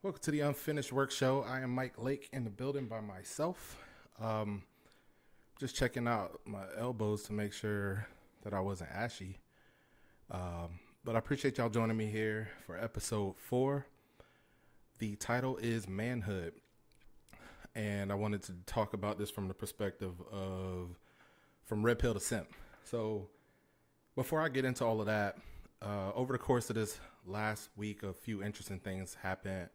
Welcome to the Unfinished Work Show. I am Mike Lake in the building by myself. Just checking out my elbows to make sure that I wasn't ashy. But I appreciate y'all joining me here for episode 4. The title is Manhood. And I wanted to talk about this from the perspective of from red pill to simp. So before I get into all of that, over the course of this last week, a few interesting things happened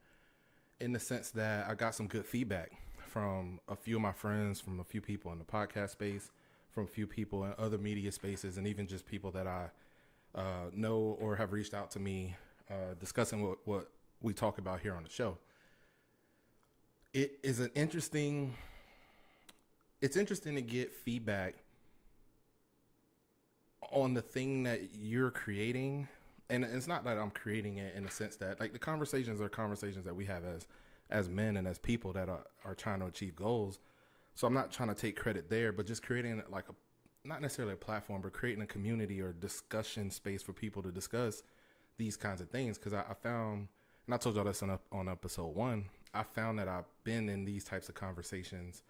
in the sense that I got some good feedback from a few of my friends, from a few people in the podcast space, from a few people in other media spaces, and even just people that I know or have reached out to me discussing what we talk about here on the show. It's interesting to get feedback on the thing that you're creating. And it's not that I'm creating it in the sense that, like, the conversations are conversations that we have as men and as people that are trying to achieve goals. So I'm not trying to take credit there, but just creating like not necessarily a platform, but creating a community or discussion space for people to discuss these kinds of things. Because I found, and I told y'all this on episode 1, I found that I've been in these types of conversations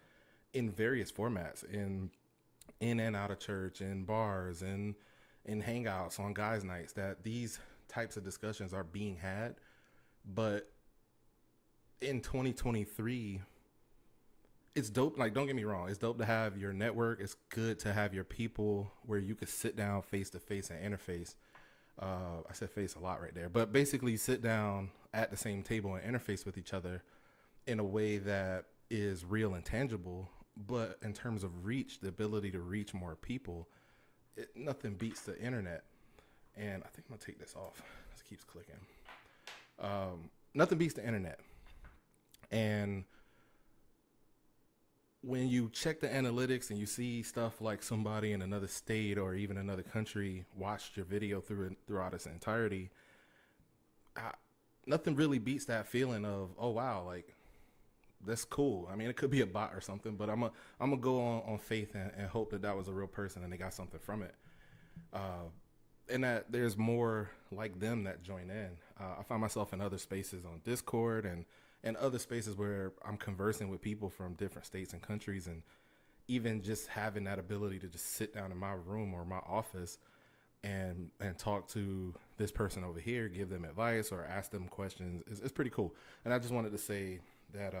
in various formats, in and out of church, in bars, in hangouts, on guys' nights, that these types of discussions are being had. But in 2023, it's dope. Like, don't get me wrong, it's dope to have your network. It's good to have your people where you could sit down face to face and interface. I said face a lot right there, but basically sit down at the same table and interface with each other in a way that is real and tangible. But in terms of reach, the ability to reach more people, nothing beats the internet. And I think I'm gonna take this off. This keeps clicking. Nothing beats the internet. And when you check the analytics and you see stuff like somebody in another state or even another country watched your video throughout its entirety, nothing really beats that feeling of, oh wow, like, that's cool. I mean, it could be a bot or something, but I'm gonna go on faith and hope that was a real person and they got something from it. And that there's more like them that join in. I find myself in other spaces on Discord and other spaces where I'm conversing with people from different states and countries, and even just having that ability to just sit down in my room or my office and talk to this person over here, give them advice or ask them questions is pretty cool. And I just wanted to say that,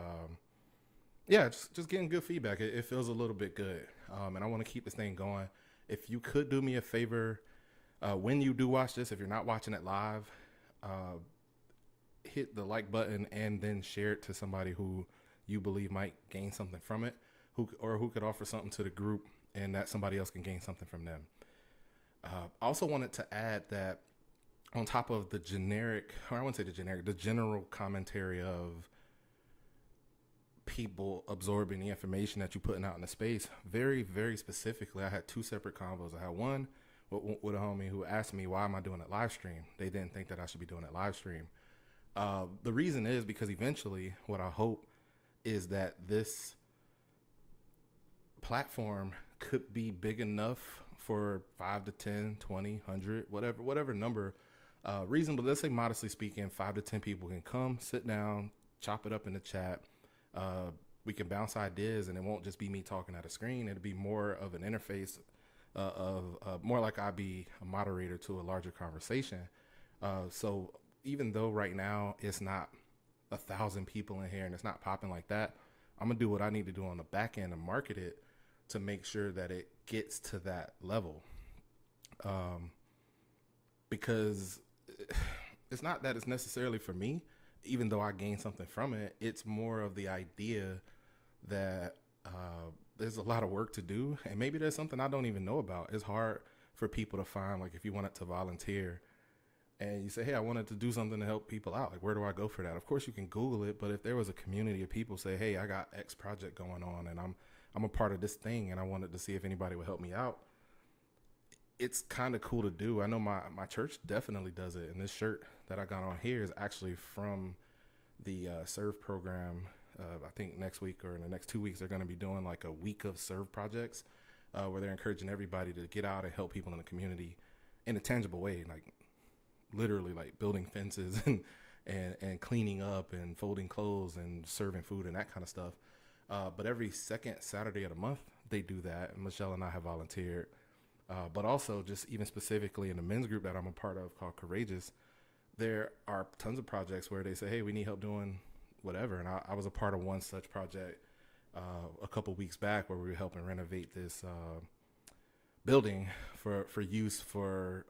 just getting good feedback. It feels a little bit good. And I want to keep this thing going. If you could do me a favor, when you do watch this, if you're not watching it live, hit the like button and then share it to somebody who you believe might gain something from it, who could offer something to the group, and that somebody else can gain something from them. I also wanted to add that on top of the general commentary of people absorbing the information that you're putting out in the space, very, very specifically, I had 2 separate convos. I had one with a homie who asked me, why am I doing it live stream? They didn't think that I should be doing it live stream. The reason is because eventually what I hope is that this platform could be big enough for 5 to 10, 20, 100, whatever number, reasonable. Let's say, modestly speaking, 5 to 10 people can come, sit down, chop it up in the chat. We can bounce ideas, and it won't just be me talking at a screen. It'll be more of an interface more like I'd be a moderator to a larger conversation. So even though right now it's not 1,000 people in here and it's not popping like that, I'm gonna do what I need to do on the back end and market it to make sure that it gets to that level. Because it's not that it's necessarily for me, even though I gain something from it. It's more of the idea that there's a lot of work to do, and maybe there's something I don't even know about. It's hard for people to find, like, if you wanted to volunteer and you say, hey, I wanted to do something to help people out, like, where do I go for that? Of course you can Google it, but if there was a community of people say, hey, I got X project going on and I'm a part of this thing and I wanted to see if anybody would help me out, it's kind of cool to do. I know my church definitely does it, and this shirt that I got on here is actually from the serve program. I think next week or in the next 2 weeks, they're going to be doing like a week of serve projects where they're encouraging everybody to get out and help people in the community in a tangible way, like literally like building fences and and cleaning up and folding clothes and serving food and that kind of stuff. But every second Saturday of the month, they do that. And Michelle and I have volunteered. But also, just even specifically in the men's group that I'm a part of called Courageous, there are tons of projects where they say, hey, we need help doing whatever. And I was a part of one such project a couple weeks back where we were helping renovate this building for use for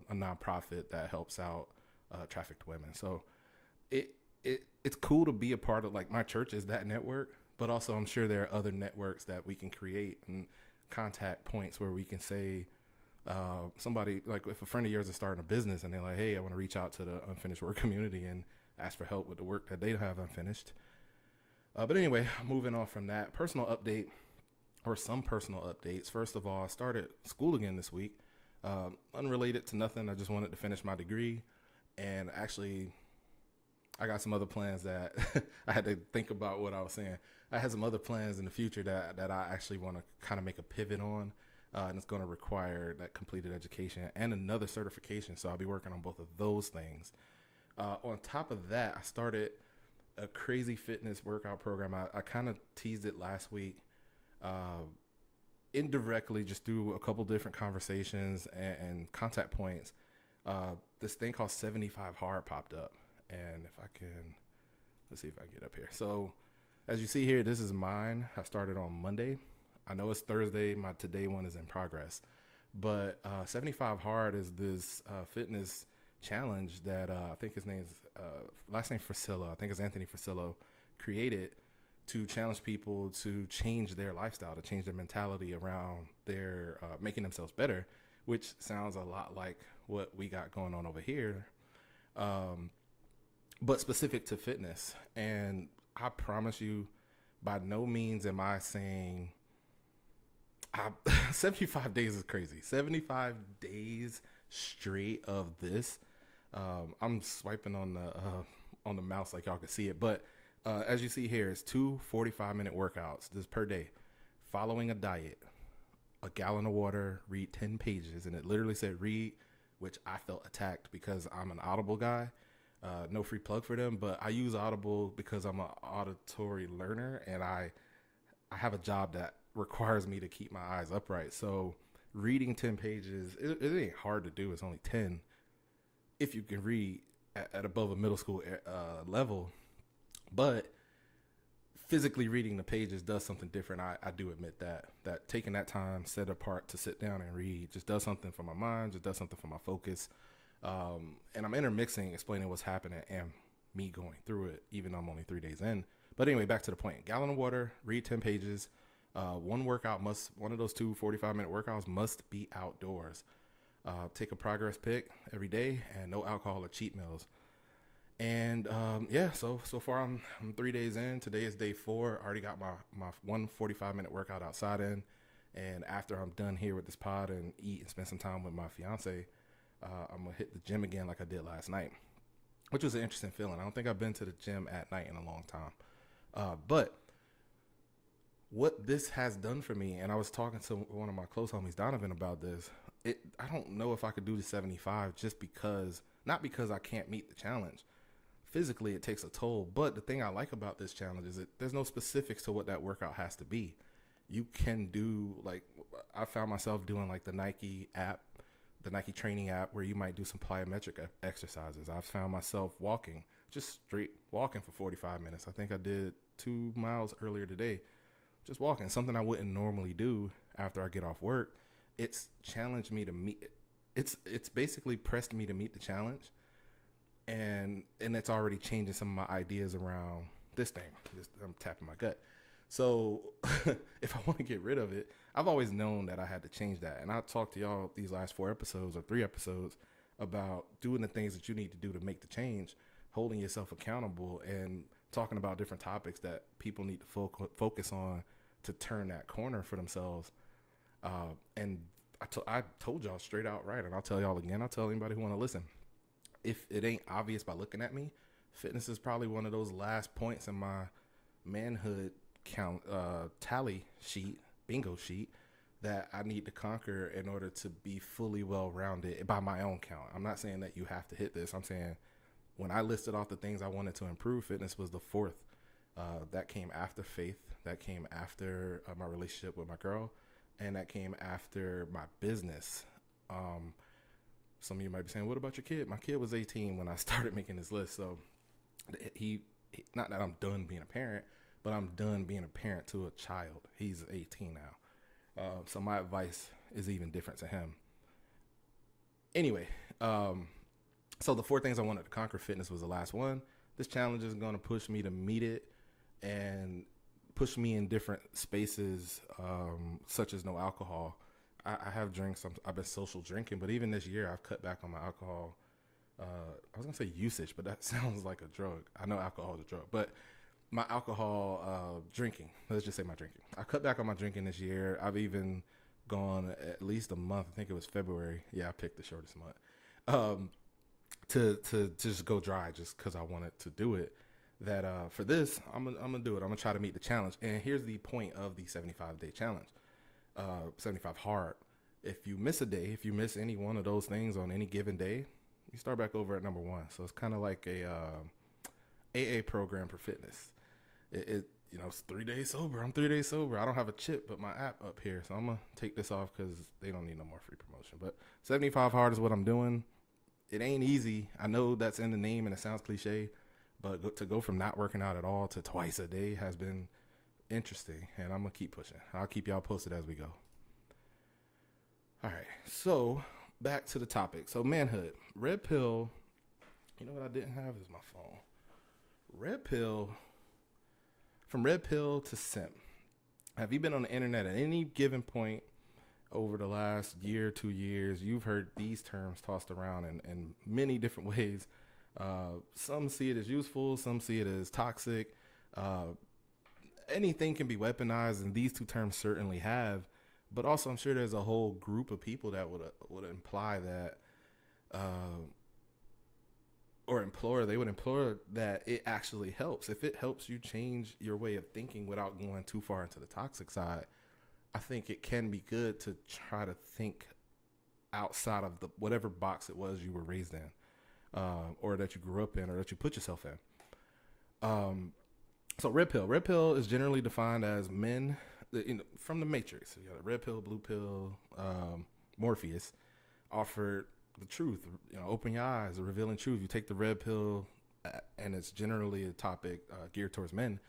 a nonprofit that helps out trafficked women. So it's cool to be a part of, like, my church is that network, but also I'm sure there are other networks that we can create and contact points where we can say, somebody, like if a friend of yours is starting a business and they're like, hey, I want to reach out to the unfinished work community and ask for help with the work that they have unfinished. But anyway, moving on from that, personal update, or some personal updates. First of all, I started school again this week. Unrelated to nothing. I just wanted to finish my degree. And actually, I got some other plans that I had to think about what I was saying. I had some other plans in the future that I actually want to kind of make a pivot on. And it's going to require that completed education and another certification. So I'll be working on both of those things. On top of that, I started a crazy fitness workout program. I kind of teased it last week. Indirectly, just through a couple different conversations and contact points, this thing called 75 Hard popped up. And if I can, let's see if I can get up here. So as you see here, this is mine. I started on Monday. I know it's Thursday. My today one is in progress. But 75 Hard is this fitness challenge that I think his name's last name Frasillo. I think it's Anthony Frasillo created to challenge people to change their lifestyle, to change their mentality around their making themselves better, which sounds a lot like what we got going on over here, but specific to fitness. And I promise you, by no means am I saying 75 days is crazy. 75 days straight of this. I'm swiping on the mouse like y'all can see it, but as you see here, it's 2 45-minute workouts this per day, following a diet, a gallon of water, read 10 pages. And it literally said read, which I felt attacked because I'm an Audible guy. No free plug for them, but I use Audible because I'm an auditory learner and I have a job that requires me to keep my eyes upright. So reading 10 pages, it ain't hard to do. It's only 10 if you can read at above a middle school level. But physically reading the pages does something different. I do admit that taking that time set apart to sit down and read just does something for my mind, just does something for my focus. And I'm intermixing explaining what's happening and me going through it, even though I'm only 3 days in. But anyway, back to the point. Gallon of water, read 10 pages. One of those 2 45-minute workouts must be outdoors. Take a progress pic every day and no alcohol or cheat meals. And so far I'm 3 days in. Today is day 4. I already got my 1 45-minute workout outside in. And after I'm done here with this pod and eat and spend some time with my fiance, I'm going to hit the gym again like I did last night, which was an interesting feeling. I don't think I've been to the gym at night in a long time. But what this has done for me, and I was talking to one of my close homies, Donovan, about this, I don't know if I could do the 75 just because, not because I can't meet the challenge. Physically, it takes a toll. But the thing I like about this challenge is that there's no specifics to what that workout has to be. You can do, like, I found myself doing like the Nike app, the Nike training app, where you might do some plyometric exercises. I've found myself walking, just straight walking for 45 minutes. I think I did 2 miles earlier today, just walking, something I wouldn't normally do after I get off work. It's challenged me to meet, it's basically pressed me to meet the challenge. And it's already changing some of my ideas around this thing. I'm tapping my gut. So if I want to get rid of it, I've always known that I had to change that. And I talked to y'all these last 4 episodes or 3 episodes about doing the things that you need to do to make the change, holding yourself accountable, and talking about different topics that people need to focus on to turn that corner for themselves. And I told y'all straight out right, and I'll tell y'all again. I'll tell anybody who want to listen. If it ain't obvious by looking at me, fitness is probably one of those last points in my manhood count tally sheet, bingo sheet, that I need to conquer in order to be fully well-rounded by my own count. I'm not saying that you have to hit this. I'm saying when I listed off the things I wanted to improve, fitness was the fourth. That came after faith. That came after my relationship with my girl, and that came after my business. Some of you might be saying, "What about your kid?" My kid was 18 when I started making this list, so he not that I'm done being a parent, but I'm done being a parent to a child. He's 18 now, so my advice is even different to him. Anyway, so the four things I wanted to conquer, fitness was the last one. This challenge is going to push me to meet it and push me in different spaces, such as no alcohol. I have drinks. I've been social drinking, but even this year I've cut back on my alcohol. I was going to say usage, but that sounds like a drug. I know alcohol is a drug, but my alcohol drinking, let's just say my drinking. I cut back on my drinking this year. I've even gone at least a month. I think it was February. Yeah, I picked the shortest month. To just go dry just because I wanted to do it. That for this, I'm gonna do it. I'm gonna try to meet the challenge. And here's the point of the 75-day challenge. 75 hard. If you miss a day, if you miss any one of those things on any given day, you start back over at number one. So it's kind of like a AA program for fitness. It's 3 days sober. I'm 3 days sober. I don't have a chip, but my app up here. So I'm gonna take this off because they don't need no more free promotion. But 75 hard is what I'm doing. It ain't easy. I know that's in the name and it sounds cliche, but to go from not working out at all to twice a day has been interesting, and I'm going to keep pushing. I'll keep y'all posted as we go. All right, so back to the topic. So manhood, red pill, you know what I didn't have is my phone. Red pill, from red pill to simp. Have you been on the internet at any given point over the last year, 2 years? You've heard these terms tossed around in many different ways. Some see it as useful, some see it as toxic. Anything can be weaponized, and these two terms certainly have. But also, I'm sure there's a whole group of people that would imply that, they would implore that it actually helps. If it helps you change your way of thinking without going too far into the toxic side, I think it can be good to try to think outside of the whatever box it was you were raised in, or that you grew up in, or that you put yourself in. So red pill is generally defined as men, from the Matrix. You got red pill, blue pill, Morpheus offered the truth. Open your eyes, the revealing truth. You take the red pill, and it's generally a topic geared towards men,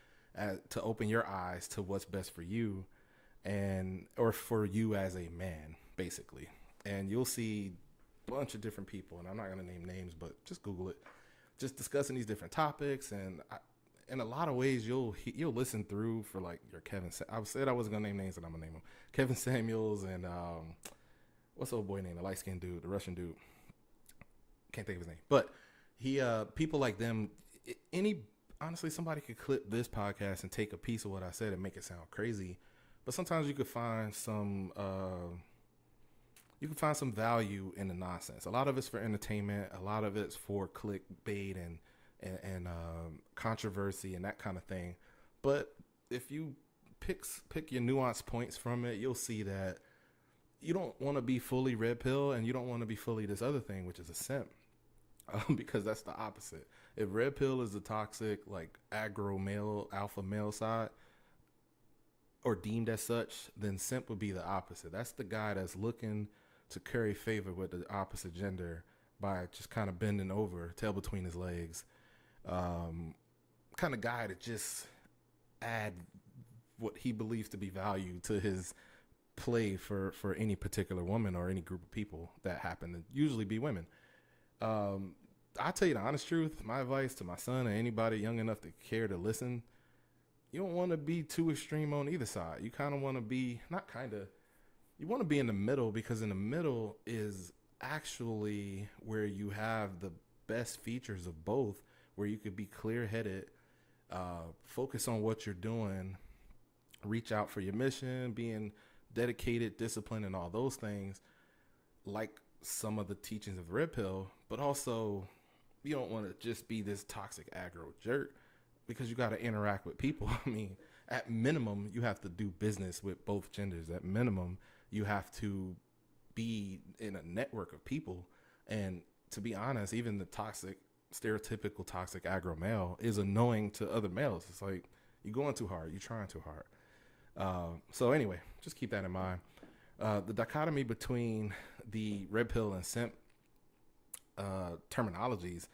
to open your eyes to what's best for you, or for you as a man, basically. And you'll see a bunch of different people, and I'm not going to name names, but just Google it, just discussing these different topics. And in a lot of ways, you'll listen through for like your Kevin. I said I wasn't going to name names, and I'm going to name them. Kevin Samuels and what's the old boy name? The light skinned dude, the Russian dude. Can't think of his name, but people like them. Honestly, somebody could clip this podcast and take a piece of what I said and make it sound crazy. But sometimes you could find some value in the nonsense. A lot of it's for entertainment. A lot of it's for clickbait and controversy and that kind of thing. But if you pick your nuanced points from it, you'll see that you don't want to be fully red pill, and you don't want to be fully this other thing, which is a simp, because that's the opposite. If red pill is the toxic, like aggro male, alpha male side, or deemed as such, then simp would be the opposite. That's the guy that's looking to curry favor with the opposite gender by just kind of bending over, tail between his legs. Kind of guy to just add what he believes to be value to his play for any particular woman or any group of people that happen to usually be women. I'll tell you the honest truth. My advice to my son or anybody young enough to care to listen, you don't want to be too extreme on either side. You kind of want to be, you want to be in the middle, because in the middle is actually where you have the best features of both, where you could be clear-headed, focus on what you're doing, reach out for your mission, being dedicated, disciplined, and all those things, like some of the teachings of the red pill. But also, you don't want to just be this toxic aggro jerk, because you got to interact with people. I mean, at minimum, you have to do business with both genders. At minimum, you have to be in a network of people. And to be honest, even the toxic stereotypical toxic aggro male is annoying to other males. It's like you're going too hard, you're trying too hard. So anyway, just keep that in mind. The dichotomy between the red pill and simp terminologies,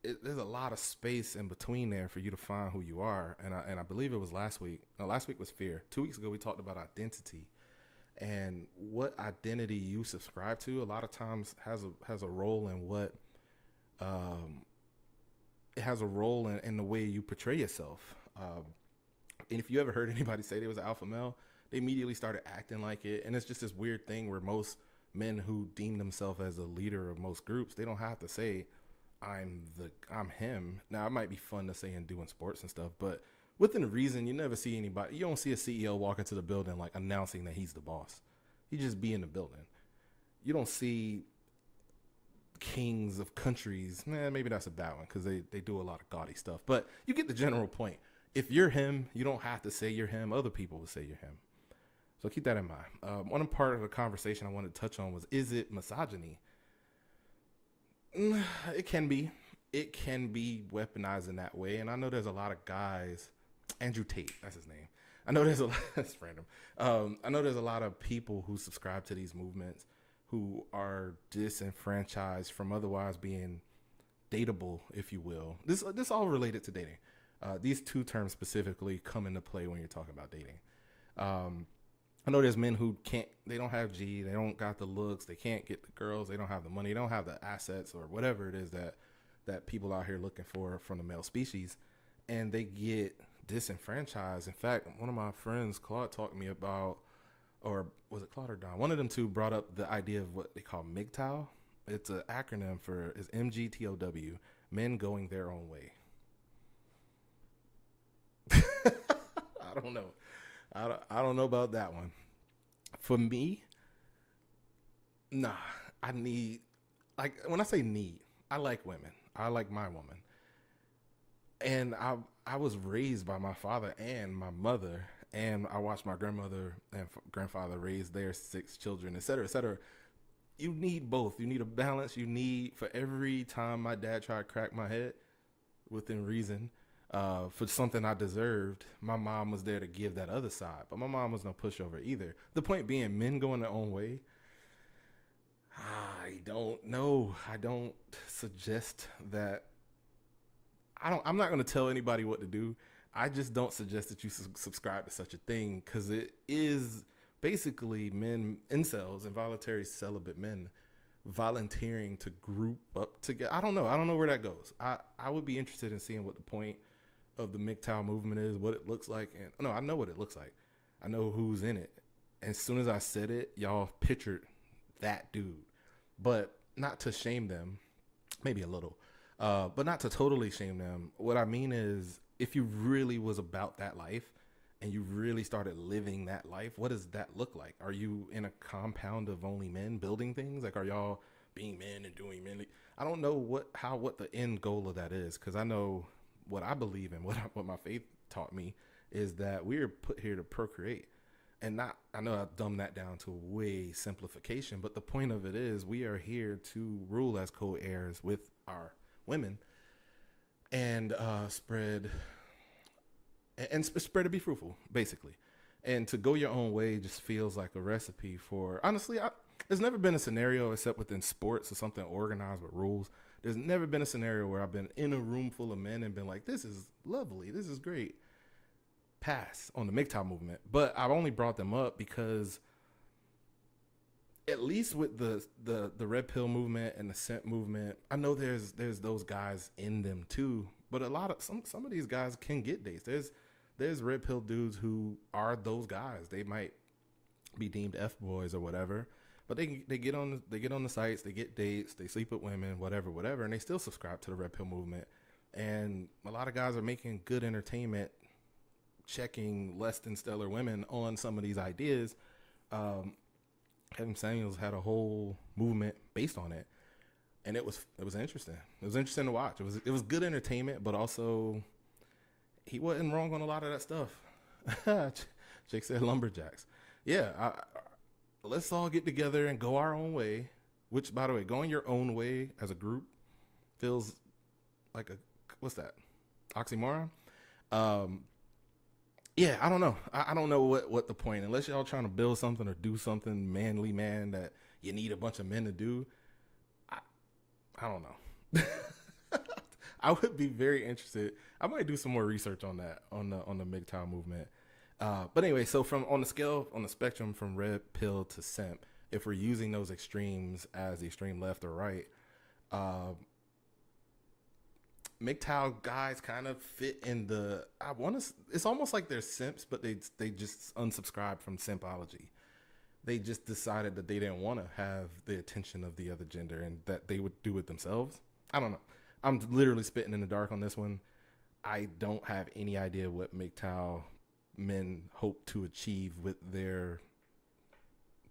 there's a lot of space in between there for you to find who you are. And I believe it was last week. No, last week was fear. 2 weeks ago we talked about identity, and what identity you subscribe to a lot of times has a role in what it has a role in the way you portray yourself. And if you ever heard anybody say they was an alpha male, they immediately started acting like it. And it's just this weird thing where most men who deem themselves as a leader of most groups, they don't have to say I'm him. Now it might be fun to say and do in sports and stuff, but within reason, you never see anybody. You don't see a CEO walk into the building like announcing that he's the boss. He just be in the building. You don't see kings of countries. Maybe that's a bad one because they do a lot of gaudy stuff. But you get the general point. If you're him, you don't have to say you're him. Other people will say you're him. So keep that in mind. One part of the conversation I wanted to touch on was, is it misogyny? It can be. It can be weaponized in that way. And I know there's a lot of guys. Andrew Tate, that's his name. I know there's a lot. That's random. I know there's a lot of people who subscribe to these movements who are disenfranchised from otherwise being dateable, if you will. This all related to dating. These two terms specifically come into play when you're talking about dating. I know there's men who they don't have G, they don't got the looks, they can't get the girls, they don't have the money, they don't have the assets or whatever it is that people out here looking for from the male species, and they get disenfranchised. In fact, one of my friends, Claude, talked to me about, or was it Claude or Don? One of them two brought up the idea of what they call MGTOW. It's an acronym it's MGTOW, men going their own way. I don't know. I don't know about that one. For me, nah, I need, like, when I say need, I like women. I like my woman. And I was raised by my father and my mother, and I watched my grandmother and grandfather raise their 6 children, et cetera, et cetera. You need both. You need a balance. You need, for every time my dad tried to crack my head, within reason, for something I deserved, my mom was there to give that other side. But my mom was no pushover either. The point being, men going their own way, I don't know. I don't suggest that. I'm not going to tell anybody what to do. I just don't suggest that you subscribe to such a thing, because it is basically men, incels, involuntary celibate men, volunteering to group up together. I don't know where that goes. I would be interested in seeing what the point of the MGTOW movement is, what it looks like. And no, I know what it looks like. I know who's in it. And as soon as I said it, y'all pictured that dude. But not to shame them, maybe a little, but not to totally shame them. What I mean is, if you really was about that life and you really started living that life, what does that look like? Are you in a compound of only men building things? Like, are y'all being men and doing men? I don't know what the end goal of that is, because I know what I believe in, what my faith taught me is that we are put here to procreate. And not, I know I've dumbed that down to a way simplification, but the point of it is we are here to rule as co-heirs with our women and spread to be fruitful, basically. And to go your own way just feels like a recipe for, honestly, there's never been a scenario, except within sports or something organized with rules. There's never been a scenario where I've been in a room full of men and been like, this is lovely, this is great. Pass on the MGTOW movement. But I've only brought them up because, at least with the red pill movement and the simp movement, I know there's those guys in them too. But some of these guys can get dates. There's red pill dudes who are those guys. They might be deemed F boys or whatever, but they get on the sites, they get dates, they sleep with women, whatever, and they still subscribe to the red pill movement. And a lot of guys are making good entertainment, checking less than stellar women on some of these ideas. Kevin Samuels had a whole movement based on it, and it was interesting. It was interesting to watch. It was good entertainment, but also he wasn't wrong on a lot of that stuff. Jake said lumberjacks. Yeah, let's all get together and go our own way. Which, by the way, going your own way as a group feels like a, what's that? Oxymoron? Um, yeah, I don't know. I don't know what the point, unless y'all trying to build something or do something manly, man, that you need a bunch of men to do. I, I don't know. I would be very interested. I might do some more research on that, on the MGTOW movement. But anyway, so from on the scale, on the spectrum from red pill to simp, if we're using those extremes as the extreme left or right, uh, MGTOW guys kind of fit in the. I want to. It's almost like they're simps, but they just unsubscribed from simpology. They just decided that they didn't want to have the attention of the other gender and that they would do it themselves. I don't know. I'm literally spitting in the dark on this one. I don't have any idea what MGTOW men hope to achieve with their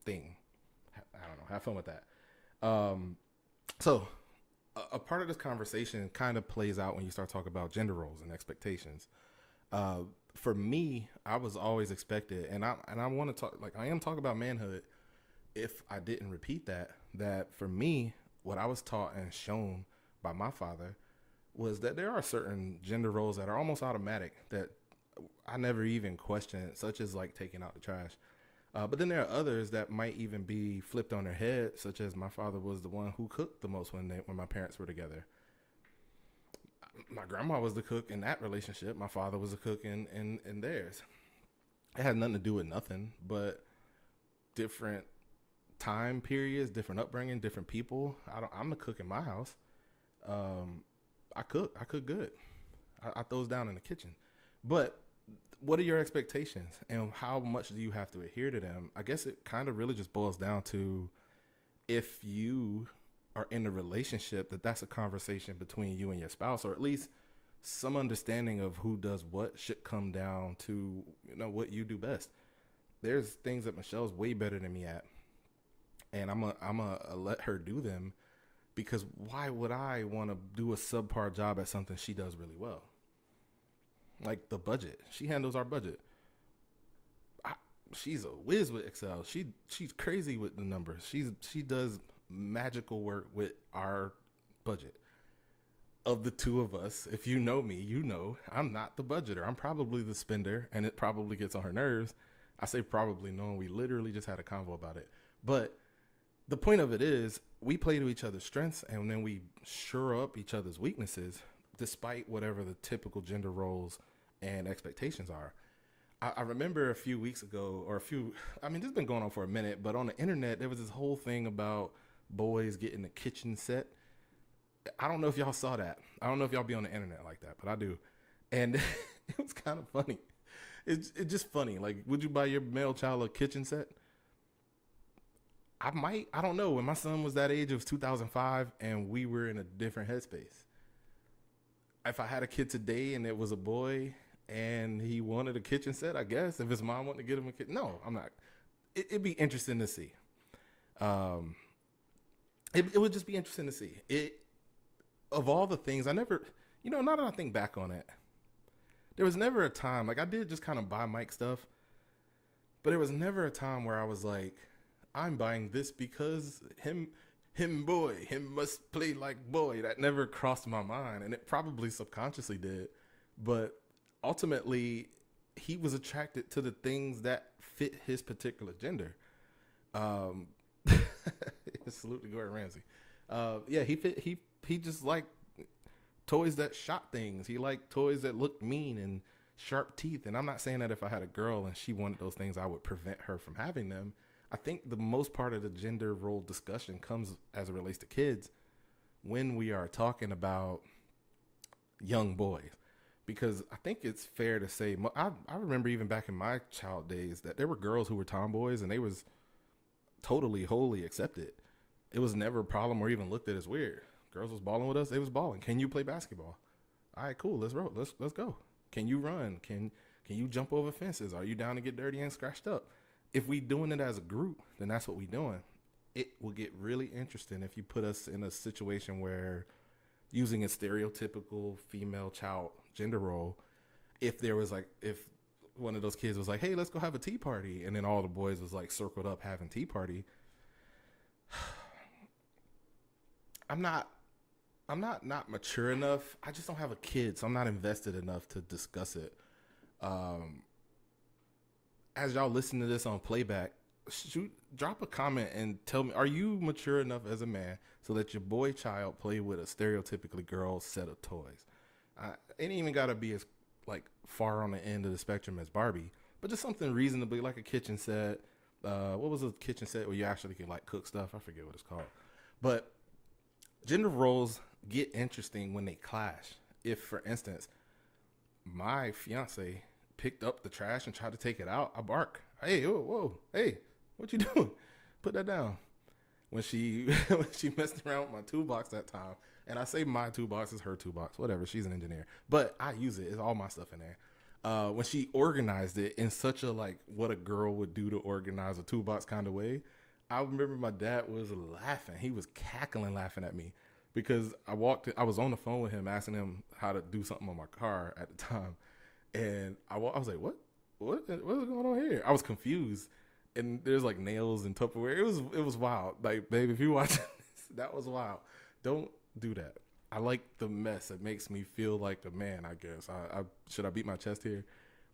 thing. I don't know. Have fun with that. So a part of this conversation kind of plays out when you start talking about gender roles and expectations. For me, I was always expected, and I want to talk, like, I am talking about manhood. If I didn't repeat that for me, what I was taught and shown by my father was that there are certain gender roles that are almost automatic that I never even questioned, such as like taking out the trash. But then there are others that might even be flipped on their head, such as my father was the one who cooked the most when my parents were together. My grandma was the cook in that relationship. My father was a cook in theirs. It had nothing to do with nothing, but different time periods, different upbringing, different people. I'm the cook in my house. I cook good. I throws down in the kitchen. But what are your expectations and how much do you have to adhere to them? I guess it kind of really just boils down to, if you are in a relationship, that's a conversation between you and your spouse, or at least some understanding of who does what should come down to, what you do best. There's things that Michelle's way better than me at, and I'm gonna let her do them, because why would I want to do a subpar job at something she does really well? Like the budget. She handles our budget. She's a whiz with Excel. She's crazy with the numbers. She does magical work with our budget. Of the two of us, if you know me, you know I'm not the budgeter. I'm probably the spender, and it probably gets on her nerves. I say probably, knowing we literally just had a convo about it. But the point of it is, we play to each other's strengths, and then we shore up each other's weaknesses, despite whatever the typical gender roles and expectations are. I remember a few weeks ago, this has been going on for a minute, but on the internet, there was this whole thing about boys getting a kitchen set. I don't know if y'all saw that. I don't know if y'all be on the internet like that, but I do. And it was kind of funny. It's just funny. Like, would you buy your male child a kitchen set? I might. I don't know. When my son was that age, it was 2005, and we were in a different headspace. If I had a kid today and it was a boy and he wanted a kitchen set, I guess, if his mom wanted to get him a kitchen, no, I'm not. It'd be interesting to see. It would just be interesting to see. Of all the things, I never, now that I think back on it, there was never a time, like, I did just kind of buy Mike stuff, but there was never a time where I was like, I'm buying this because him must play like boy. That never crossed my mind, and it probably subconsciously did. But ultimately, he was attracted to the things that fit his particular gender. Salute to Gordon Ramsay. He just liked toys that shot things. He liked toys that looked mean and sharp teeth. And I'm not saying that if I had a girl and she wanted those things, I would prevent her from having them. I think the most part of the gender role discussion comes as it relates to kids when we are talking about young boys. Because I think it's fair to say, I remember even back in my child days that there were girls who were tomboys and they was totally, wholly accepted. It was never a problem or even looked at as weird. Girls was balling with us, they was balling. Can you play basketball? All right, cool, let's roll, let's go. Can you run? Can you jump over fences? Are you down to get dirty and scratched up? If we doing it as a group, then that's what we doing. It will get really interesting if you put us in a situation where, using a stereotypical female child gender role, if one of those kids was like, hey, let's go have a tea party, and then all the boys was like circled up having tea party. I'm not I'm not mature enough. I just don't have a kid, so I'm not invested enough to discuss it. Um, as y'all listen to this on playback, drop a comment and tell me: are you mature enough as a man so that your boy child play with a stereotypically girl set of toys? It ain't even gotta be as like far on the end of the spectrum as Barbie, but just something reasonably like a kitchen set. What was a kitchen set where you actually can like cook stuff? I forget what it's called, but gender roles get interesting when they clash. If, for instance, my fiance picked up the trash and tried to take it out, I bark. Hey, whoa, whoa, hey, what you doing? Put that down. When she when she messed around with my toolbox that time, and I say my toolbox is her toolbox, whatever. She's an engineer, but I use it. It's all my stuff in there. When she organized it in such a like what a girl would do to organize a toolbox kind of way, I remember my dad was laughing. He was cackling, laughing at me because I was on the phone with him asking him how to do something on my car at the time, and I was like, what's going on here? I was confused, and there's like nails and Tupperware. It was wild. Like, babe, if you watch this, that was wild. Don't do that. I like the mess. It makes me feel like a man, I guess. I should I beat my chest here?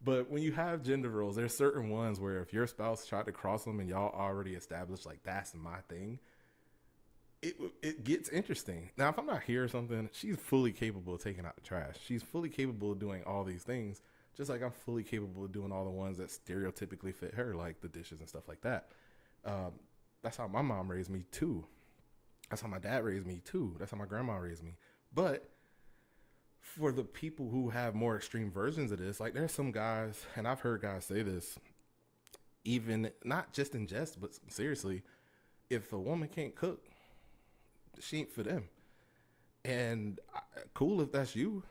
But when you have gender roles, there's certain ones where if your spouse tried to cross them and y'all already established like that's my thing, it gets interesting. Now, if I'm not here or something, she's fully capable of taking out the trash. She's fully capable of doing all these things, just like I'm fully capable of doing all the ones that stereotypically fit her, like the dishes and stuff like that. Um, that's how my mom raised me too. That's how my dad raised me too. That's how my grandma raised me. But for the people who have more extreme versions of this, like there's some guys, and I've heard guys say this, even not just in jest, but seriously, if a woman can't cook, she ain't for them. And cool if that's you.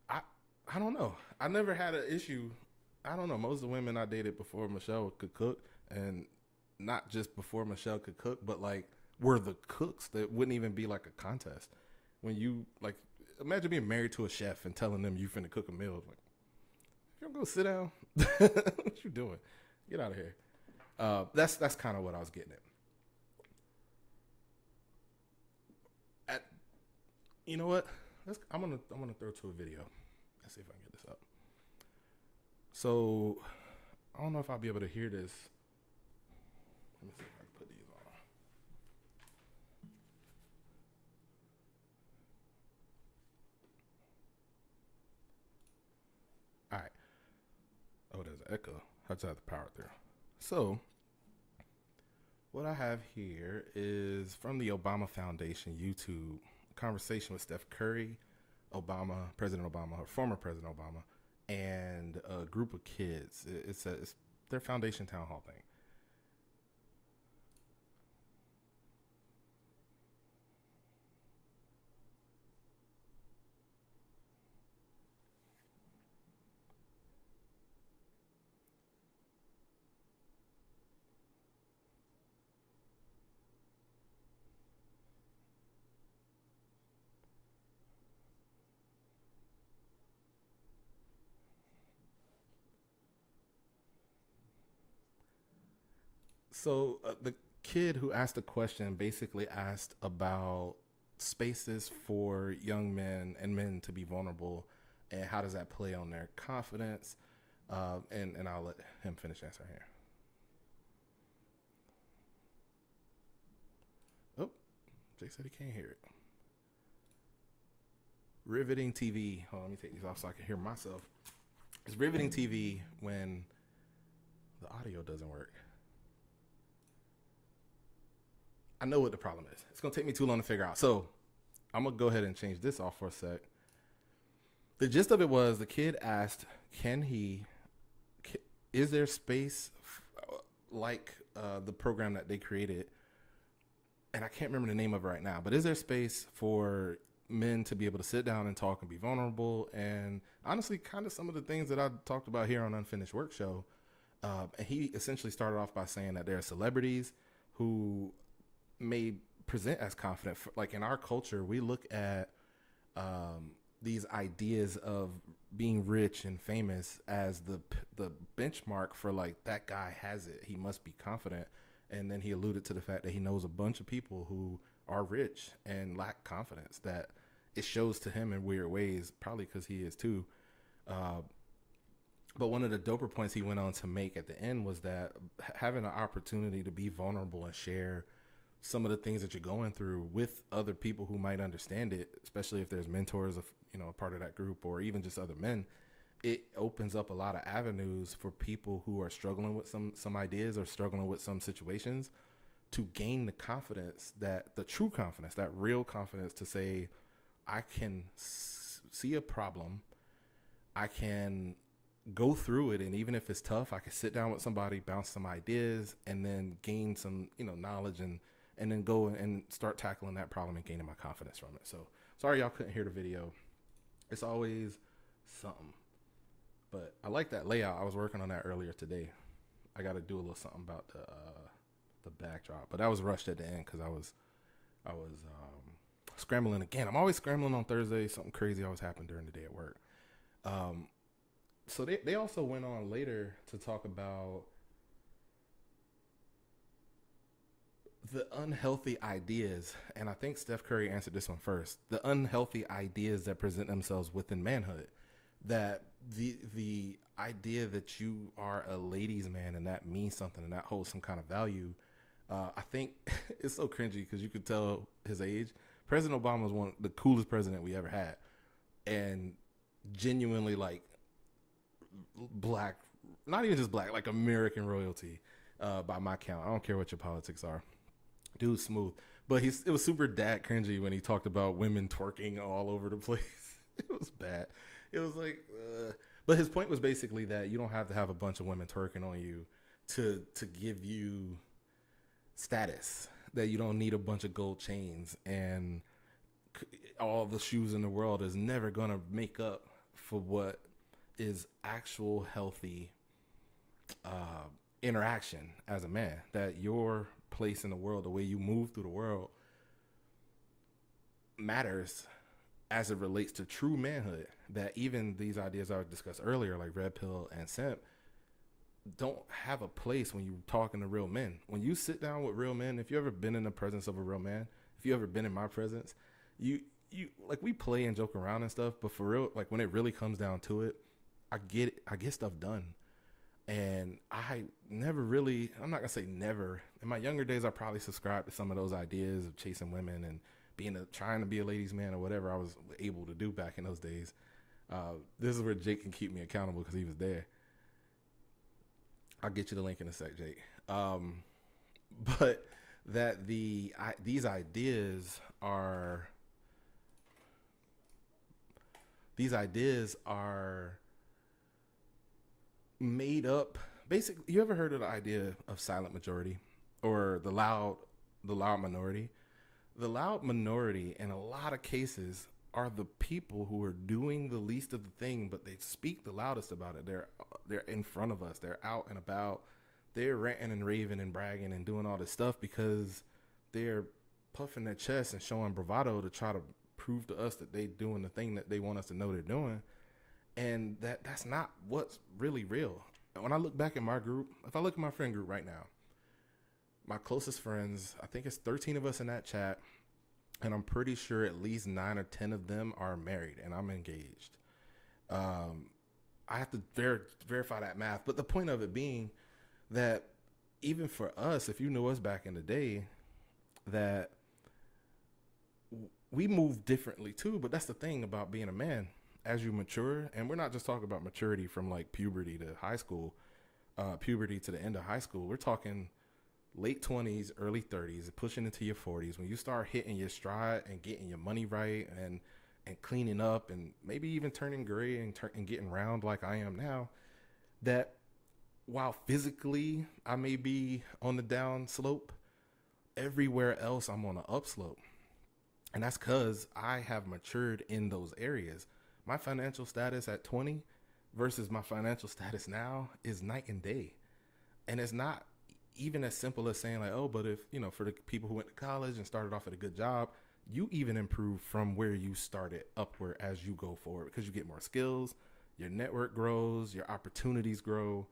I I don't know. I never had an issue. I don't know. Most of the women I dated before Michelle could cook, and not just before Michelle could cook, but like were the cooks that wouldn't even be like a contest. When you like, imagine being married to a chef and telling them you finna cook a meal. Like, you don't go sit down. What you doing? Get out of here. That's kind of what I was getting at. You know what? I'm gonna throw to a video. Let's see if I can get this up. So I don't know if I'll be able to hear this. Let me see if I can put these on. All right. Oh, there's an echo. I just have to power through. So what I have here is from the Obama Foundation YouTube conversation with Steph Curry, Obama, President Obama, or former President Obama, and a group of kids. It's their foundation town hall thing. So the kid who asked the question basically asked about spaces for young men and men to be vulnerable, and how does that play on their confidence? And I'll let him finish answering here. Oh, Jay said he can't hear it. Riveting TV. Hold on, let me take these off so I can hear myself. It's riveting TV when the audio doesn't work. I know what the problem is. It's gonna take me too long to figure out. So I'm gonna go ahead and change this off for a sec. The gist of it was the kid asked, "Can he? Is there space like the program that they created?" And I can't remember the name of it right now. But is there space for men to be able to sit down and talk and be vulnerable? And honestly, kind of some of the things that I talked about here on Unfinished Work Show. And he essentially started off by saying that there are celebrities who may present as confident. Like in our culture, we look at these ideas of being rich and famous as the benchmark for like that guy has it. He must be confident. And then he alluded to the fact that he knows a bunch of people who are rich and lack confidence, that it shows to him in weird ways, probably because he is too. Uh, but one of the doper points he went on to make at the end was that having an opportunity to be vulnerable and share some of the things that you're going through with other people who might understand it, especially if there's mentors of, a part of that group, or even just other men, it opens up a lot of avenues for people who are struggling with some ideas or struggling with some situations to gain the confidence, that the true confidence, that real confidence to say, I can see a problem, I can go through it, and even if it's tough, I can sit down with somebody, bounce some ideas, and then gain some, knowledge, and then go and start tackling that problem and gaining my confidence from it. So sorry y'all couldn't hear the video. It's always something. But I like that layout. I was working on that earlier today. I got to do a little something about the backdrop, but I was rushed at the end because I was scrambling again. I'm always scrambling on Thursday. Something crazy always happened during the day at work. So they also went on later to talk about the unhealthy ideas, and I think Steph Curry answered this one first. The unhealthy ideas that present themselves within manhood, that the idea that you are a ladies' man and that means something and that holds some kind of value. I think it's so cringy because you could tell his age. President Obama was one of the coolest president we ever had, and genuinely like black, not even just black, like American royalty by my count. I don't care what your politics are. Dude, smooth. But it was super dad cringy when he talked about women twerking all over the place. It was bad. It was like, but his point was basically that you don't have to have a bunch of women twerking on you to give you status. That you don't need a bunch of gold chains and all the shoes in the world is never going to make up for what is actual healthy interaction as a man. That your place in the world, the way you move through the world, matters as it relates to true manhood. That even these ideas I discussed earlier, like red pill and simp, don't have a place when you're talking to real men. When you sit down with real men, if you ever been in the presence of a real man, if you ever been in my presence, you like, we play and joke around and stuff, but for real, like when it really comes down to it, I get stuff done. And I never really, I'm not gonna say never. In my younger days, I probably subscribed to some of those ideas of chasing women and trying to be a ladies' man or whatever I was able to do back in those days. This is where Jake can keep me accountable because he was there. I'll get you the link in a sec, Jake. But that these ideas are made up. Basically, you ever heard of the idea of silent majority or the loud minority? The loud minority in a lot of cases are the people who are doing the least of the thing, but they speak the loudest about it. They're in front of us. They're out and about. They're ranting and raving and bragging and doing all this stuff because they're puffing their chest and showing bravado to try to prove to us that they're doing the thing that they want us to know they're doing. And that's not what's really real. When I look back at my group, if I look at my friend group right now, my closest friends, I think it's 13 of us in that chat, and I'm pretty sure at least 9 or 10 of them are married, and I'm engaged. I have to verify that math, but the point of it being that even for us, if you knew us back in the day, that we move differently too. But that's the thing about being a man. As you mature, and we're not just talking about maturity from like puberty to high school, puberty to the end of high school. We're talking late 20s, early 30s, pushing into your 40s, when you start hitting your stride and getting your money right and cleaning up and maybe even turning gray and getting round like I am now, that while physically I may be on the down slope, everywhere else I'm on the upslope. And that's because I have matured in those areas. My financial status at 20 versus my financial status now is night and day. And it's not even as simple as saying like, oh, but if, for the people who went to college and started off at a good job, you even improve from where you started upward as you go forward, because you get more skills, your network grows, your opportunities grow,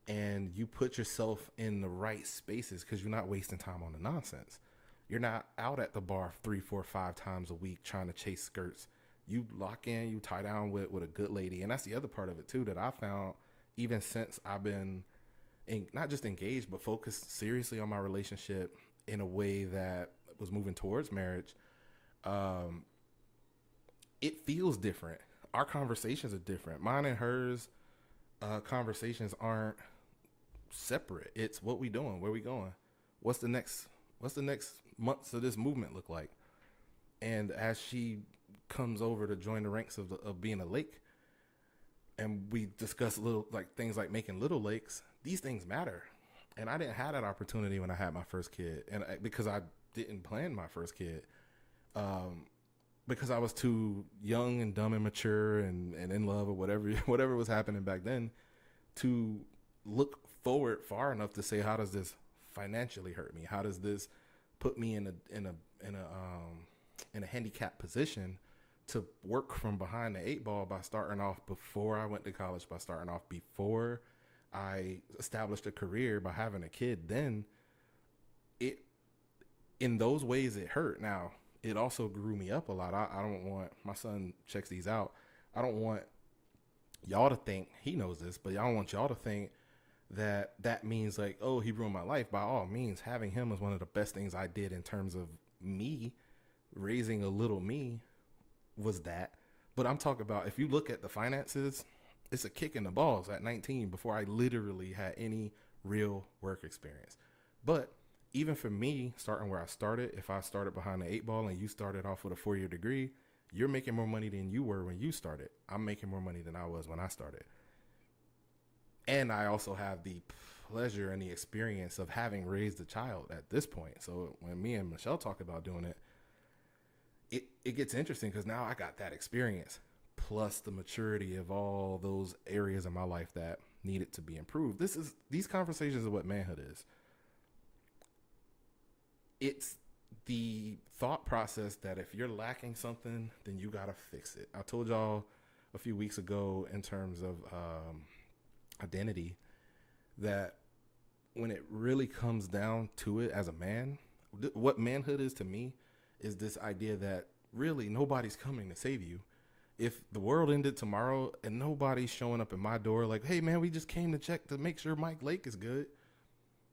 and you put yourself in the right spaces because you're not wasting time on the nonsense. You're not out at the bar 3, 4, 5 times a week trying to chase skirts. You lock in, you tie down with a good lady. And that's the other part of it too that I found even since I've been not just engaged, but focused seriously on my relationship in a way that was moving towards marriage. Um, it feels different. Our conversations are different. Mine and hers conversations aren't separate. It's what we doing, where we going, what's the next months of this movement look like. And as she comes over to join the ranks of being a lake, and we discuss little like things like making little lakes, these things matter. And I didn't have that opportunity when I had my first kid, and because I didn't plan my first kid, because I was too young and dumb and mature and in love or whatever whatever was happening back then to look forward far enough to say, how does this financially hurt me? How does this put me in a handicapped position to work from behind the 8 ball by starting off before I went to college, by starting off before I established a career, by having a kid? Then it, in those ways, it hurt. Now, it also grew me up a lot. I don't want, my son checks these out, I don't want y'all to think, he knows this, but I don't want y'all to think that means like, oh, he ruined my life. By all means, having him was one of the best things I did in terms of me raising a little me, was that. But I'm talking about, if you look at the finances, it's a kick in the balls at 19 before I literally had any real work experience. But even for me, starting where I started, if I started behind the 8 ball and you started off with a 4-year degree, you're making more money than you were when you started. I'm making more money than I was when I started. And I also have the pleasure and the experience of having raised a child at this point. So when me and Michelle talk about doing it, it gets interesting because now I got that experience plus the maturity of all those areas in my life that needed to be improved. These conversations are what manhood is. It's the thought process that if you're lacking something, then you got to fix it. I told y'all a few weeks ago in terms of identity that when it really comes down to it as a man, what manhood is to me is this idea that really nobody's coming to save you. If the world ended tomorrow and nobody's showing up at my door like, hey man, we just came to check to make sure Mike Lake is good.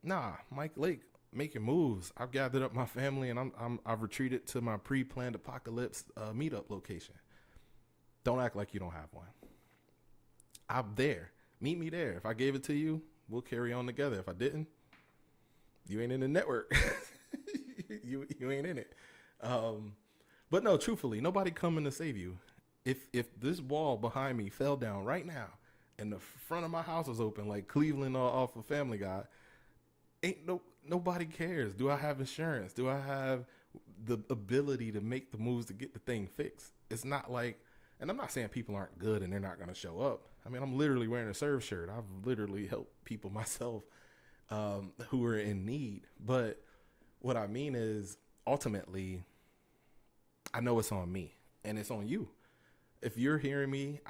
Nah, Mike Lake making moves. I've gathered up my family and I've retreated to my pre-planned apocalypse meetup location. Don't act like you don't have one. I'm there. Meet me there. If I gave it to you, we'll carry on together. If I didn't, you ain't in the network. you ain't in it. But no, truthfully, nobody coming to save you. If this wall behind me fell down right now and the front of my house was open like Cleveland off of Family Guy, nobody cares. Do I have insurance? Do I have the ability to make the moves to get the thing fixed? It's not like, and I'm not saying people aren't good and they're not going to show up. I mean, I'm literally wearing a serve shirt. I've literally helped people myself who are in need. But what I mean is, ultimately, I know it's on me and it's on you. If you're hearing me,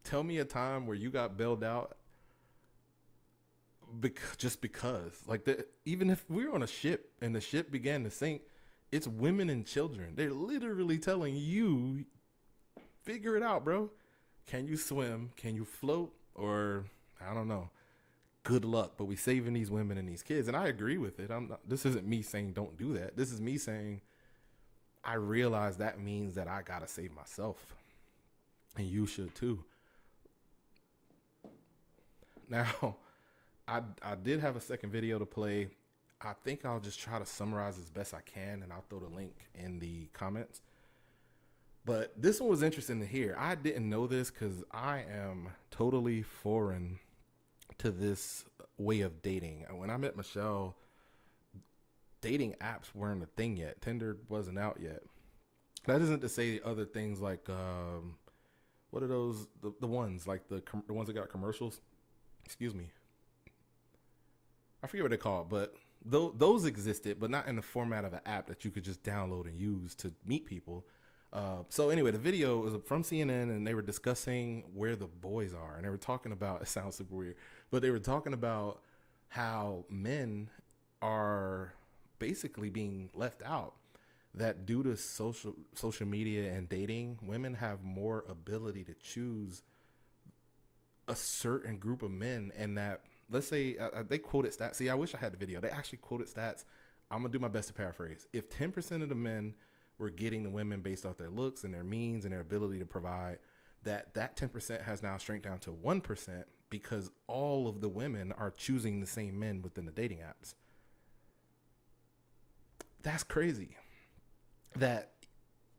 tell me a time where you got bailed out just because. Like, even if we were on a ship and the ship began to sink, it's women and children. They're literally telling you, figure it out, bro. Can you swim? Can you float? Or, I don't know. Good luck. But we saving these women and these kids. And I agree with it. This isn't me saying don't do that. This is me saying I realize that means that I got to save myself. And you should too. Now, I did have a second video to play. I think I'll just try to summarize as best I can, and I'll throw the link in the comments. But this one was interesting to hear. I didn't know this because I am totally foreign to this way of dating. When I met Michelle, dating apps weren't a thing yet. Tinder wasn't out yet. That isn't to say other things like, what are those, the ones, like the ones that got commercials? Excuse me. I forget what they're called, but those existed, but not in the format of an app that you could just download and use to meet people. So anyway, the video was from CNN and they were discussing where the boys are. And they were talking about, it sounds super weird, but they were talking about how men are basically being left out. That due to social media and dating, women have more ability to choose a certain group of men, and that, let's say, they quoted stats. See, I wish I had the video. They actually quoted stats. I'm gonna do my best to paraphrase. If 10% of the men were getting the women based off their looks and their means and their ability to provide, that 10% has now shrank down to 1% because all of the women are choosing the same men within the dating apps. That's crazy. That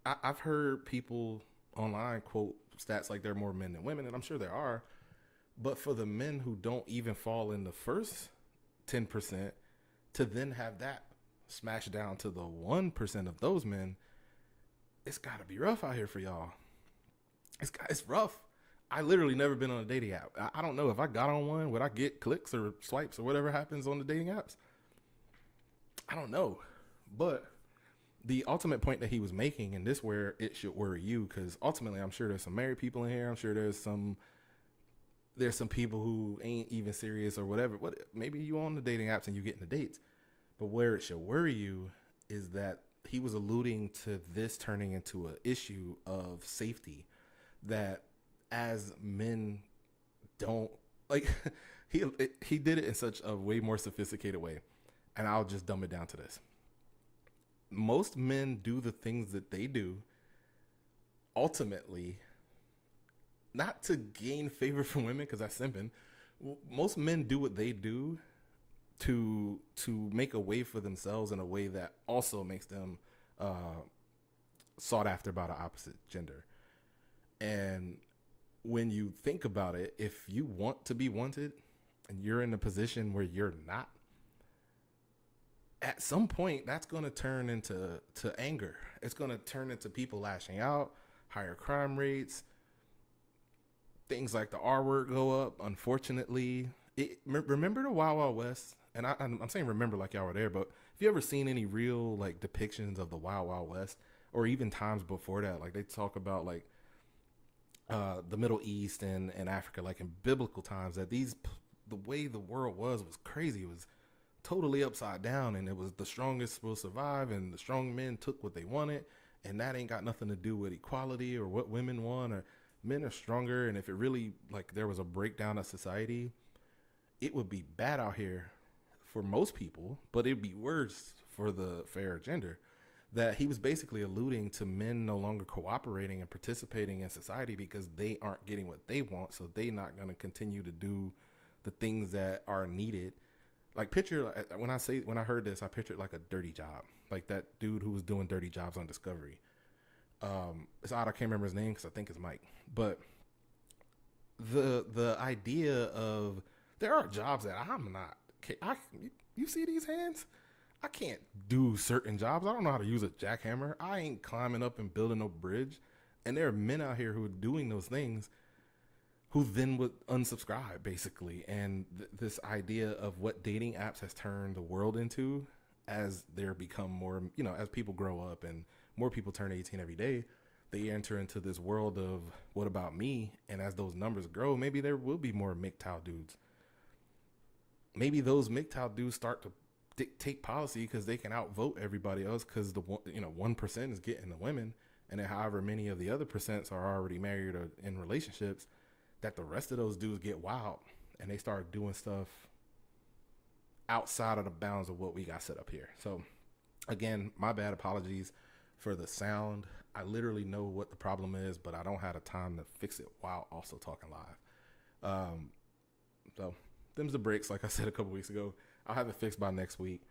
I've heard people online quote stats like there are more men than women, and I'm sure there are. But for the men who don't even fall in the first 10%, to then have that smashed down to the 1% of those men, it's got to be rough out here for y'all. It's rough. I literally never been on a dating app. I don't know if I got on one, would I get clicks or swipes or whatever happens on the dating apps? I don't know. But the ultimate point that he was making, and this where it should worry you, because ultimately I'm sure there's some married people in here. I'm sure there's some people who ain't even serious or whatever. What, maybe you on the dating apps and you getting the dates. But where it should worry you is that he was alluding to this turning into an issue of safety, that as men don't like he did it in such a way more sophisticated way. And I'll just dumb it down to this. Most men do the things that they do ultimately not to gain favor from women, because that's simping. Most men do what they do to make a way for themselves in a way that also makes them sought after by the opposite gender. And when you think about it, if you want to be wanted and you're in a position where you're not, at some point that's going to turn into anger. It's going to turn into people lashing out, higher crime rates, things like the R word go up. Unfortunately, remember the Wild Wild West? And I'm saying remember like y'all were there, but if you ever seen any real like depictions of the Wild Wild West, or even times before that, like they talk about like the Middle East and Africa, like in biblical times, that the way the world was crazy. It was totally upside down, and it was the strongest will survive, and the strong men took what they wanted, and that ain't got nothing to do with equality or what women want, or men are stronger. And if it really, like, there was a breakdown of society, it would be bad out here for most people, but it'd be worse for the fair gender. That he was basically alluding to men no longer cooperating and participating in society because they aren't getting what they want, so they not going to continue to do the things that are needed. Like, picture, when I heard this, I pictured like a dirty job, like that dude who was doing dirty jobs on Discovery. It's odd I can't remember his name because I think it's Mike. But the idea of, there are jobs that I'm not. You see these hands? I can't do certain jobs. I don't know how to use a jackhammer. I ain't climbing up and building no bridge. And there are men out here who are doing those things who then would unsubscribe, basically. And this idea of what dating apps has turned the world into, as there become more, as people grow up and more people turn 18 every day, they enter into this world of what about me? And as those numbers grow, maybe there will be more MGTOW dudes. Maybe those MGTOW dudes start to dictate policy because they can outvote everybody else, because the 1% is getting the women, and then however many of the other percents are already married or in relationships, that the rest of those dudes get wild and they start doing stuff outside of the bounds of what we got set up here. So again, my bad, apologies for the sound. I literally know what the problem is, but I don't have the time to fix it while also talking live. So them's the breaks, like I said a couple weeks ago. I'll have it fixed by next week.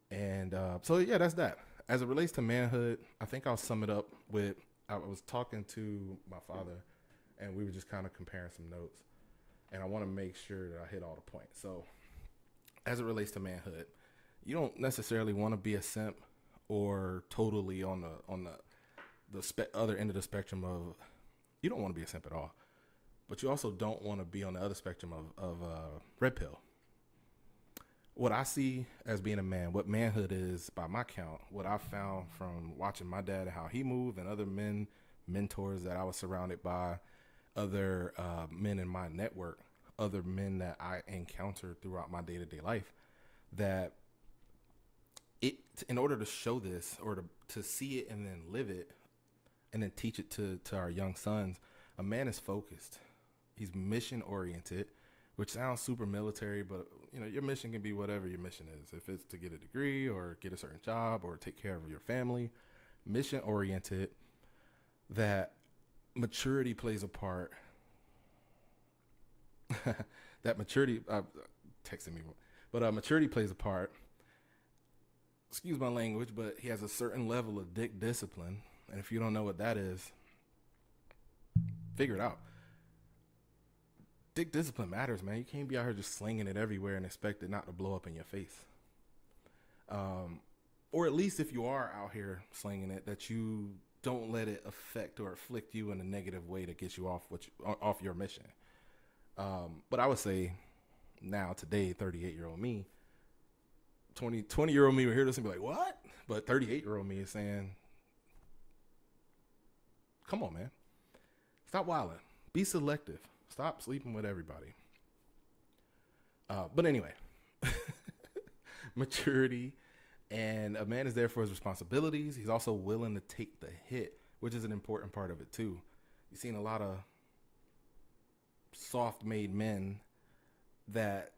And so yeah, that's that. As it relates to manhood, I think I'll sum it up with, I was talking to my father and we were just kind of comparing some notes, and I want to make sure that I hit all the points. So as it relates to manhood, you don't necessarily want to be a simp or totally on the other end of the spectrum of, you don't want to be a simp at all, but you also don't want to be on the other spectrum of red pill. What I see as being a man, what manhood is by my count, what I found from watching my dad and how he moved, and other mentors that I was surrounded by, other men in my network, other men that I encountered throughout my day-to-day life, that it, in order to show this or to see it and then live it and then teach it to our young sons, a man is focused. He's mission oriented, which sounds super military, but your mission can be whatever your mission is. If it's to get a degree or get a certain job or take care of your family, mission oriented, that maturity plays a part. That maturity, texting me, but maturity plays a part. Excuse my language, but he has a certain level of dick discipline. And if you don't know what that is, figure it out. Dick discipline matters, man. You can't be out here just slinging it everywhere and expect it not to blow up in your face. Or at least if you are out here slinging it, that you don't let it affect or afflict you in a negative way that gets you off your mission. But I would say now, today, 38-year-old me, 20-year-old me would hear this and be like, what? But 38-year-old me is saying, come on, man. Stop wilding. Be selective. Stop sleeping with everybody. But anyway, maturity, and a man is there for his responsibilities. He's also willing to take the hit, which is an important part of it too. You've seen a lot of soft-made men that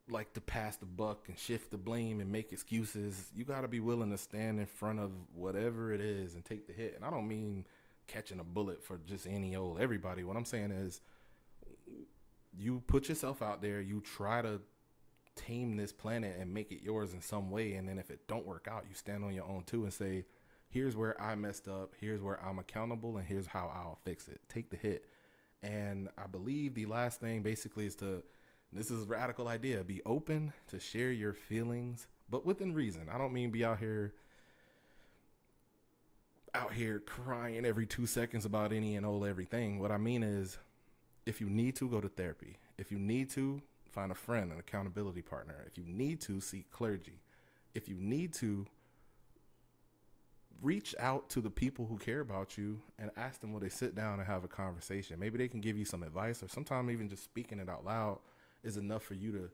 like to pass the buck and shift the blame and make excuses. You got to be willing to stand in front of whatever it is and take the hit. And I don't mean catching a bullet for just any old everybody. What I'm saying is, you put yourself out there, you try to tame this planet and make it yours in some way, and then if it don't work out, you stand on your own too and say, here's where I messed up, here's where I'm accountable, and here's how I'll fix it. Take the hit. And I believe the last thing basically is this is a radical idea, be open to share your feelings, but within reason. I don't mean be out here crying every 2 seconds about any and all everything. What I mean is, if you need to, go to therapy. If you need to, find a friend, an accountability partner. If you need to, seek clergy. If you need to, reach out to the people who care about you and ask them, will they sit down and have a conversation? Maybe they can give you some advice, or sometimes even just speaking it out loud is enough for you to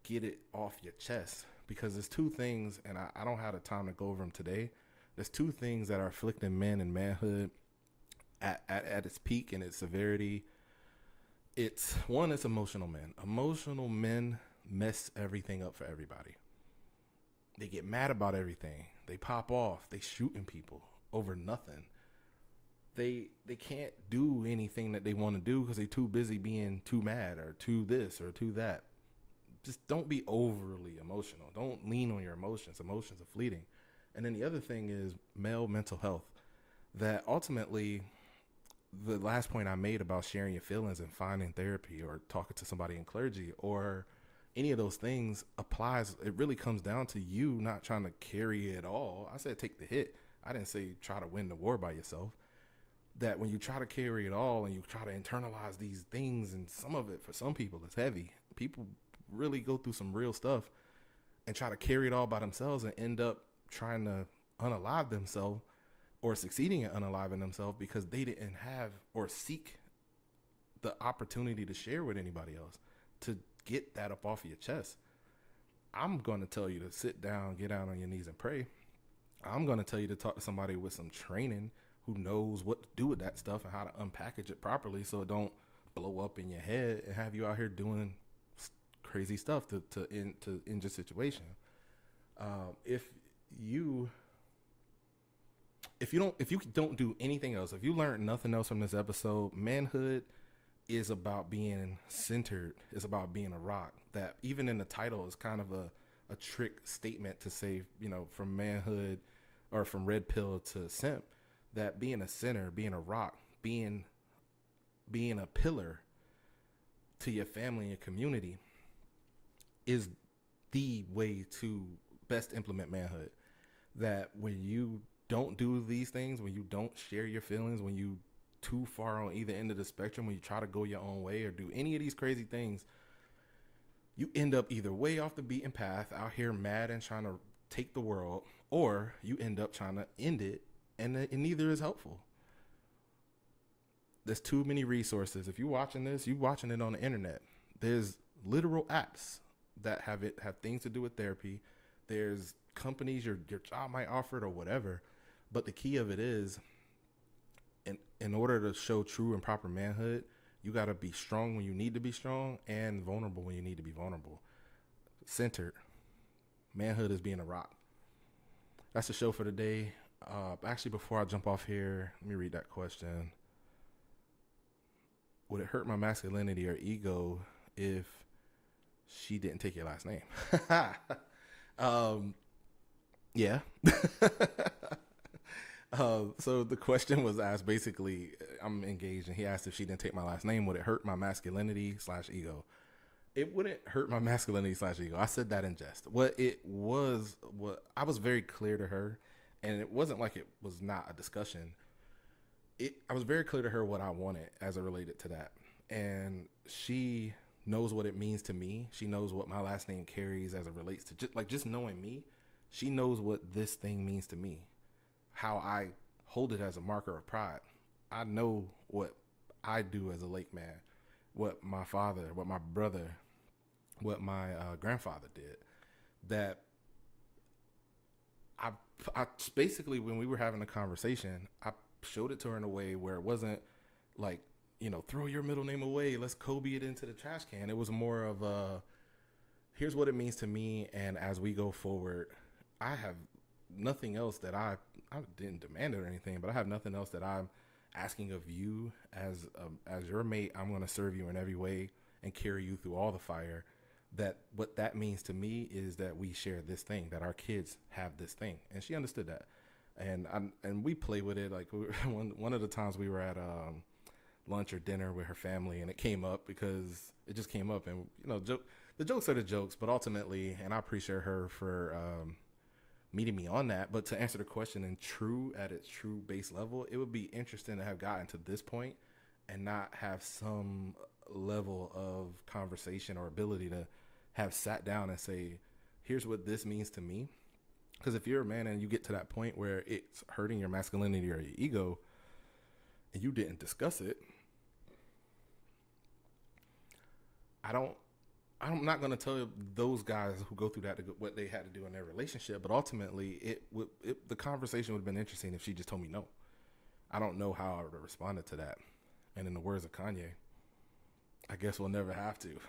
get it off your chest. Because there's two things, and I don't have the time to go over them today. There's two things that are afflicting men and manhood at its peak and its severity. It's emotional men. Emotional men mess everything up for everybody. They get mad about everything. They pop off. They shooting people over nothing. They can't do anything that they want to do because they're too busy being too mad or too this or too that. Just don't be overly emotional. Don't lean on your emotions. Emotions are fleeting. And then the other thing is male mental health. That ultimately, the last point I made about sharing your feelings and finding therapy or talking to somebody in clergy or any of those things applies. It really comes down to you not trying to carry it all. I said take the hit. I didn't say try to win the war by yourself. That when you try to carry it all and you try to internalize these things, and some of it for some people is heavy. People really go through some real stuff and try to carry it all by themselves and end up trying to unalive themselves or succeeding at unaliving themselves because they didn't have or seek the opportunity to share with anybody else to get that up off of your chest. I'm going to tell you to sit down, get down on your knees and pray. I'm going to tell you to talk to somebody with some training who knows what to do with that stuff and how to unpackage it properly so it don't blow up in your head and have you out here doing crazy stuff to end your situation. If you don't do anything else, if you learn nothing else from this episode, manhood is about being centered. It's about being a rock. That even in the title is kind of a trick statement to say, from manhood or from red pill to simp, that being a center, being a rock, being a pillar to your family and your community is the way to best implement manhood. That when you don't do these things, when you don't share your feelings, when you too far on either end of the spectrum, when you try to go your own way or do any of these crazy things, you end up either way off the beaten path, out here mad and trying to take the world, or you end up trying to end it, and neither is helpful. There's too many resources. If you're watching this, you're watching it on the internet. There's literal apps that have things to do with therapy. There's companies your job might offer it or whatever. But the key of it is, in order to show true and proper manhood, you got to be strong when you need to be strong and vulnerable when you need to be vulnerable. Centered. Manhood is being a rock. That's the show for today. Actually, before I jump off here, let me read that question. Would it hurt my masculinity or ego if she didn't take your last name? Yeah. So the question was asked, basically, I'm engaged, and he asked if she didn't take my last name, would it hurt my masculinity/ego? It wouldn't hurt my masculinity/ego. I said that in jest. What I was very clear to her, and it wasn't like it was not a discussion. I was very clear to her what I wanted as it related to that. And she knows what it means to me. She knows what my last name carries as it relates to just knowing me. She knows what this thing means to me, how I hold it as a marker of pride. I know what I do as a lake man, what my father, what my brother, what my grandfather did. That I basically, when we were having a conversation, I showed it to her in a way where it wasn't like, throw your middle name away, let's Kobe it into the trash can. It was more of here's what it means to me, and as we go forward, I have nothing else that I didn't demand it or anything, but I have nothing else that I'm asking of you as your mate. I'm going to serve you in every way and carry you through all the fire. That what that means to me is that we share this thing, that our kids have this thing, and she understood that. And we play with it. Like one of the times we were at lunch or dinner with her family, and it came up because it just came up, and the jokes are the jokes, but ultimately, and I appreciate her for meeting me on that. But to answer the question at its true base level, it would be interesting to have gotten to this point and not have some level of conversation or ability to have sat down and say, here's what this means to me. Because if you're a man and you get to that point where it's hurting your masculinity or your ego and you didn't discuss it, I'm not going to tell those guys who go through that what they had to do in their relationship, but ultimately the conversation would have been interesting if she just told me no. I don't know how I would have responded to that. And in the words of Kanye, I guess we'll never have to.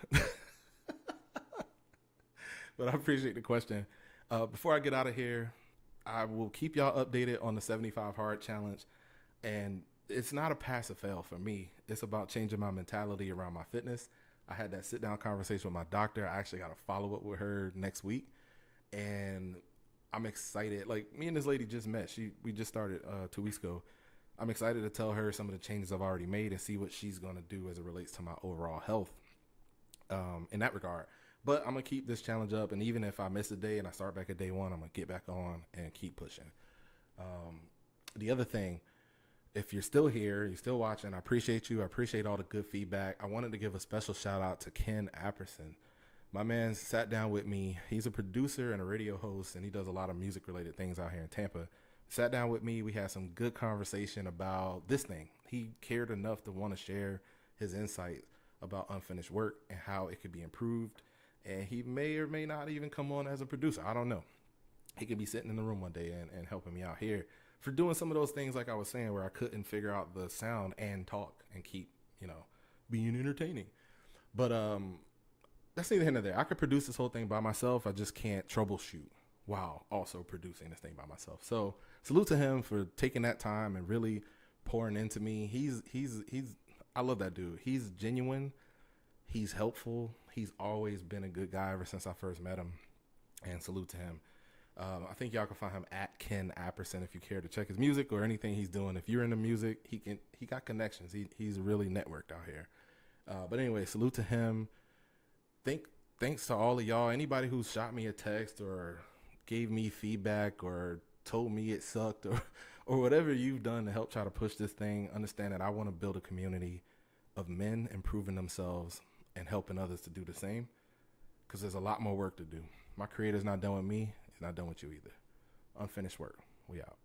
But I appreciate the question. Before I get out of here, I will keep y'all updated on the 75 Hard Challenge. And it's not a pass or fail for me. It's about changing my mentality around my fitness. I had that sit down conversation with my doctor. I actually got to follow up with her next week. And I'm excited. Like, me and this lady just met. We just started 2 weeks ago. I'm excited to tell her some of the changes I've already made and see what she's going to do as it relates to my overall health in that regard. But I'm going to keep this challenge up. And even if I miss a day and I start back at day one, I'm going to get back on and keep pushing. The other thing, if you're still here, you're still watching, I appreciate you. I appreciate all the good feedback. I wanted to give a special shout out to Ken Apperson. My man sat down with me. He's a producer and a radio host, and he does a lot of music related things out here in Tampa. Sat down with me. We had some good conversation about this thing. He cared enough to want to share his insight about unfinished work and how it could be improved. And he may or may not even come on as a producer. I don't know. He could be sitting in the room one day and helping me out here for doing some of those things, like I was saying, where I couldn't figure out the sound and talk and keep, being entertaining. But that's neither here nor there. I could produce this whole thing by myself. I just can't troubleshoot while also producing this thing by myself. So salute to him for taking that time and really pouring into me. He's I love that dude. He's genuine. He's helpful. He's always been a good guy ever since I first met him. And salute to him. I think y'all can find him at Ken Apperson if you care to check his music or anything he's doing. If you're into music, he got connections. He's really networked out here. But anyway, salute to him. Thanks to all of y'all. Anybody who shot me a text or gave me feedback or told me it sucked or whatever you've done to help try to push this thing, understand that I want to build a community of men improving themselves and helping others to do the same, because there's a lot more work to do. My creator's not done with me. He's not done with you either. Unfinished work. We out.